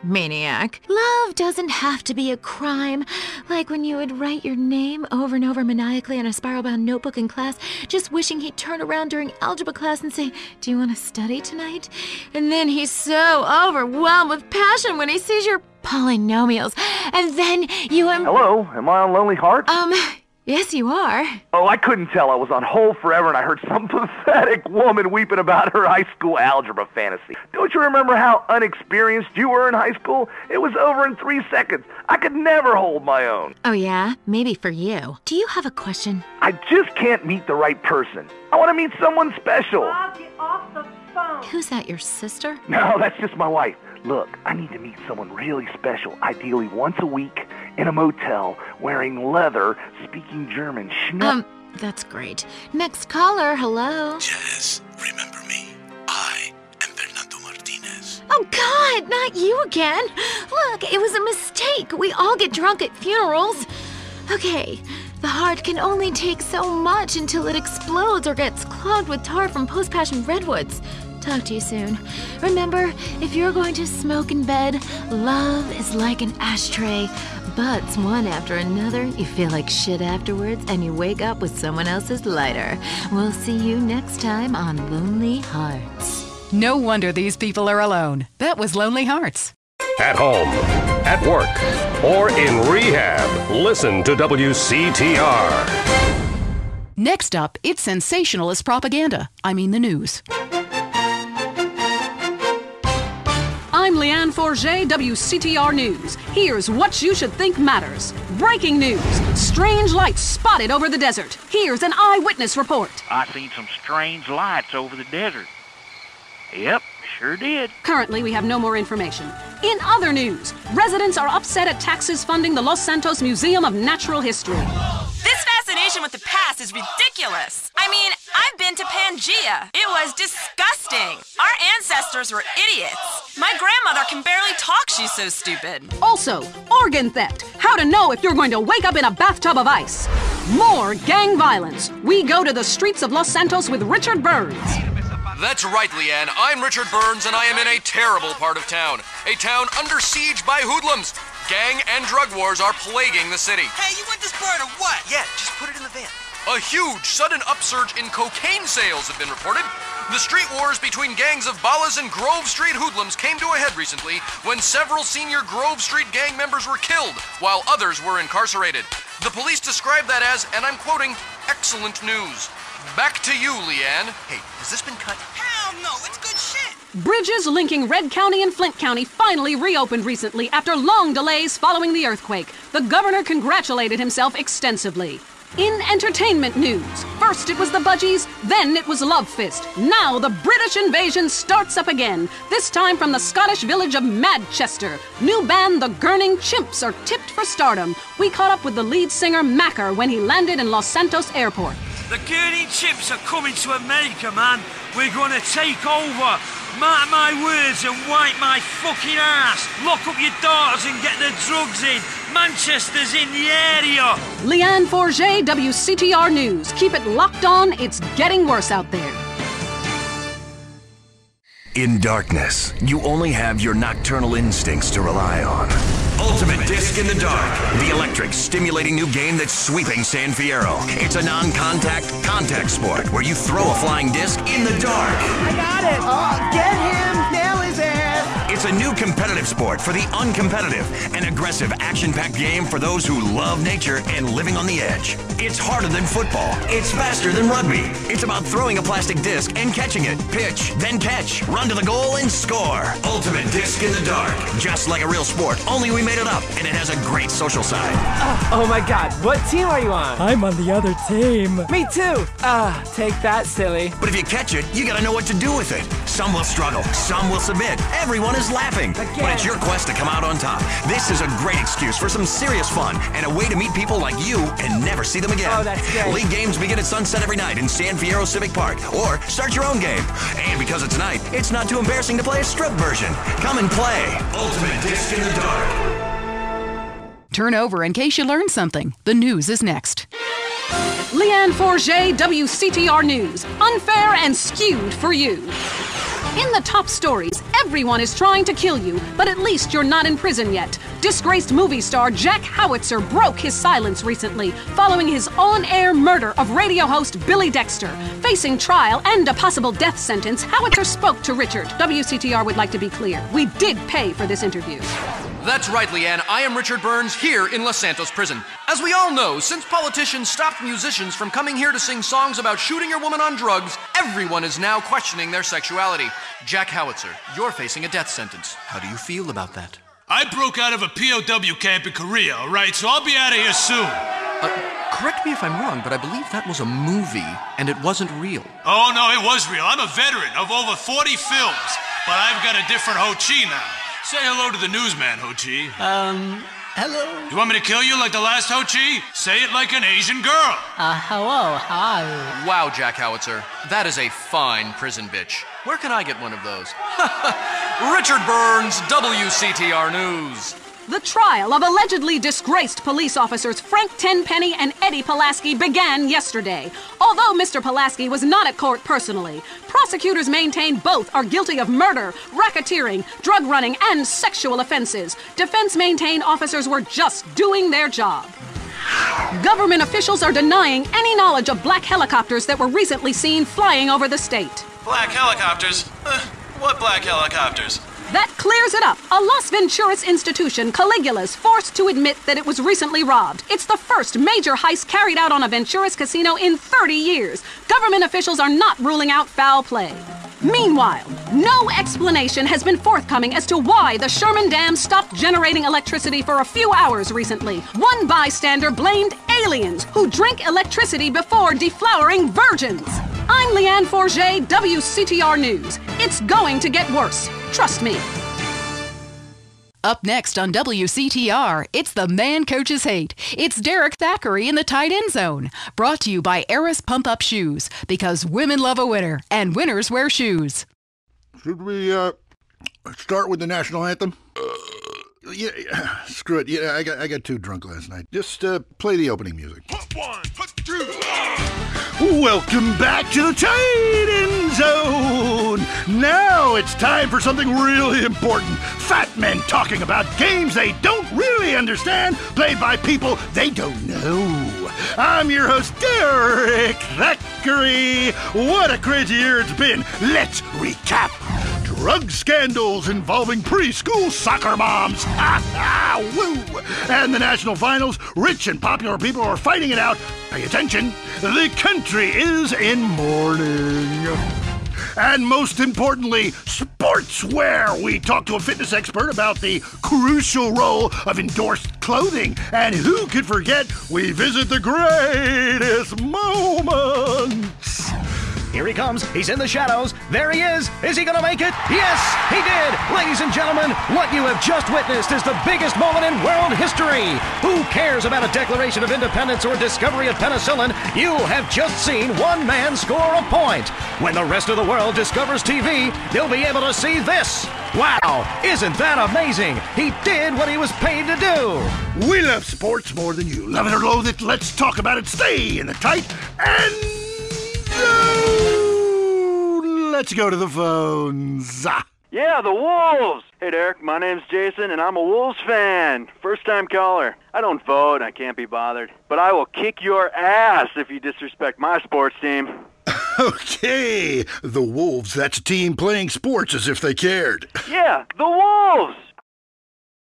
Maniac. Love doesn't have to be a crime. Like when you would write your name over and over maniacally on a spiral-bound notebook in class, just wishing he'd turn around during algebra class and say, "Do you want to study tonight?" And then he's so overwhelmed with passion when he sees your polynomials. And then you Hello, am I on Lonely Hearts? Yes, you are. Oh, I couldn't tell. I was on hold forever and I heard some pathetic woman weeping about her high school algebra fantasy. Don't you remember how unexperienced you were in high school? It was over in 3 seconds. I could never hold my own. Oh, yeah? Maybe for you. Do you have a question? I just can't meet the right person. I want to meet someone special. Bob, get off the phone. Who's that, your sister? No, that's just my wife. Look, I need to meet someone really special, ideally once a week, in a motel, wearing leather, speaking German. That's great. Next caller, hello? Jess, remember me? I am Fernando Martinez. Oh, God, not you again. Look, it was a mistake. We all get drunk at funerals. Okay, the heart can only take so much until it explodes or gets clogged with tar from post-passion redwoods. Talk to you soon. Remember, if you're going to smoke in bed, love is like an ashtray. Butts one after another, you feel like shit afterwards, and you wake up with someone else's lighter. We'll see you next time on Lonely Hearts. No wonder these people are alone. That was Lonely Hearts. At home, at work, or in rehab, listen to WCTR. Next up, it's sensationalist propaganda. I mean the news. I'm Leanne Forget, WCTR News. Here's what you should think matters. Breaking news. Strange lights spotted over the desert. Here's an eyewitness report. I seen some strange lights over the desert. Yep, sure did. Currently, we have no more information. In other news, residents are upset at taxes funding the Los Santos Museum of Natural History. This fascination with the past is ridiculous. I mean, I've been to Pangea. It was disgusting. Our ancestors were idiots. My grandmother can barely talk, she's so stupid. Also, organ theft. How to know if you're going to wake up in a bathtub of ice. More gang violence. We go to the streets of Los Santos with Richard Burns. That's right, Leanne. I'm Richard Burns, and I am in a terrible part of town. A town under siege by hoodlums. Gang and drug wars are plaguing the city. Hey, you want this bird or what? Yeah, just put it in the van. A huge, sudden upsurge in cocaine sales have been reported. The street wars between gangs of Ballas and Grove Street hoodlums came to a head recently when several senior Grove Street gang members were killed, while others were incarcerated. The police described that as, and I'm quoting, excellent news. Back to you, Leanne. Hey, has this been cut? Hell no, it's good shit. Bridges linking Red County and Flint County finally reopened recently after long delays following the earthquake. The governor congratulated himself extensively. In entertainment news, first it was the Budgies, then it was Love Fist. Now the British invasion starts up again, this time from the Scottish village of Madchester. New band The Gurning Chimps are tipped for stardom. We caught up with the lead singer Macker when he landed in Los Santos Airport. The Gurning Chimps are coming to America, man. We're gonna take over. Mark my words and wipe my fucking ass. Lock up your daughters and get the drugs in. Manchester's in the area. Leanne Forget, WCTR News. Keep it locked on. It's getting worse out there. In darkness, you only have your nocturnal instincts to rely on. Ultimate Disc in the Dark, the electric, stimulating new game that's sweeping San Fierro. It's a non-contact, contact sport where you throw a flying disc in the dark. I got it! Oh, get him! Nail his ass! It's a new competitive sport for the uncompetitive, an aggressive, action-packed game for those who love nature and living on the edge. It's harder than football. It's faster than rugby. It's about throwing a plastic disc and catching it. Pitch, then catch, run to the goal and score. Ultimate Disc in the Dark. Just like a real sport, only we made it up, and it has a great social side. Oh my god, what team are you on? I'm on the other team. Me too! Take that, silly. But if you catch it, you gotta know what to do with it. Some will struggle, some will submit. Everyone is laughing. Again. But it's your quest to come out on top. This is a great excuse for some serious fun and a way to meet people like you and never see them again. Oh, that's great. League games begin at sunset every night in San Fierro Civic Park, or start your own game. And because it's night, it's not too embarrassing to play a strip version. Come and play Ultimate Disc in the Dark. Turn over in case you learned something. The news is next. Leanne Forget, WCTR News. Unfair and skewed for you. In the top stories, everyone is trying to kill you, but at least you're not in prison yet. Disgraced movie star Jack Howitzer broke his silence recently, following his on-air murder of radio host Billy Dexter. Facing trial and a possible death sentence, Howitzer spoke to Richard. WCTR would like to be clear. We did pay for this interview. That's right, Leanne. I am Richard Burns here in Los Santos Prison. As we all know, since politicians stopped musicians from coming here to sing songs about shooting your woman on drugs, everyone is now questioning their sexuality. Jack Howitzer, you're facing a death sentence. How do you feel about that? I broke out of a POW camp in Korea, all right? So I'll be out of here soon. Correct me if I'm wrong, but I believe that was a movie, and it wasn't real. Oh, no, it was real. I'm a veteran of over 40 films, but I've got a different Ho Chi now. Say hello to the newsman, Ho Chi. Hello? You want me to kill you like the last Ho Chi? Say it like an Asian girl. Hello, hi. Wow, Jack Howitzer. That is a fine prison bitch. Where can I get one of those? Richard Burns, WCTR News. The trial of allegedly disgraced police officers Frank Tenpenny and Eddie Pulaski began yesterday. Although Mr. Pulaski was not at court personally, prosecutors maintain both are guilty of murder, racketeering, drug running, and sexual offenses. Defense maintain officers were just doing their job. Government officials are denying any knowledge of black helicopters that were recently seen flying over the state. Black helicopters? What black helicopters? That clears it up. A Las Venturas institution, Caligula's, forced to admit that it was recently robbed. It's the first major heist carried out on a Venturas casino in 30 years. Government officials are not ruling out foul play. Meanwhile, no explanation has been forthcoming as to why the Sherman Dam stopped generating electricity for a few hours recently. One bystander blamed aliens who drink electricity before deflowering virgins. I'm Leanne Forget, WCTR News. It's going to get worse. Trust me. Up next on WCTR, it's the man coaches hate. It's Derek Thackeray in the tight end zone. Brought to you by Eris Pump Up Shoes, because women love a winner, and winners wear shoes. Should we start with the national anthem? Yeah, screw it. Yeah, I got too drunk last night. Just play the opening music. Put one, put two. Welcome back to the tight end zone. Now it's time for something really important. Fat men talking about games they don't really understand, played by people they don't know. I'm your host, Derek Thackeray. What a crazy year it's been. Let's recap. Drug scandals involving preschool soccer moms. Woo! And the national finals, rich and popular people are fighting it out. Pay attention, the country is in mourning. And most importantly, sportswear. We talked to a fitness expert about the crucial role of endorsed clothing. And who could forget, we visit the greatest moments. Here he comes. He's in the shadows. There he is. Is he going to make it? Yes, he did. Ladies and gentlemen, what you have just witnessed is the biggest moment in world history. Who cares about a Declaration of Independence or discovery of penicillin? You have just seen one man score a point. When the rest of the world discovers TV, they'll be able to see this. Wow, isn't that amazing? He did what he was paid to do. We love sports more than you. Love it or loathe it, let's talk about it. Stay in the tight and... let's go to the phones. Yeah, the Wolves! Hey, Derek, my name's Jason, and I'm a Wolves fan. First-time caller. I don't vote, I can't be bothered. But I will kick your ass if you disrespect my sports team. Okay, the Wolves, that's a team playing sports as if they cared. Yeah, the Wolves!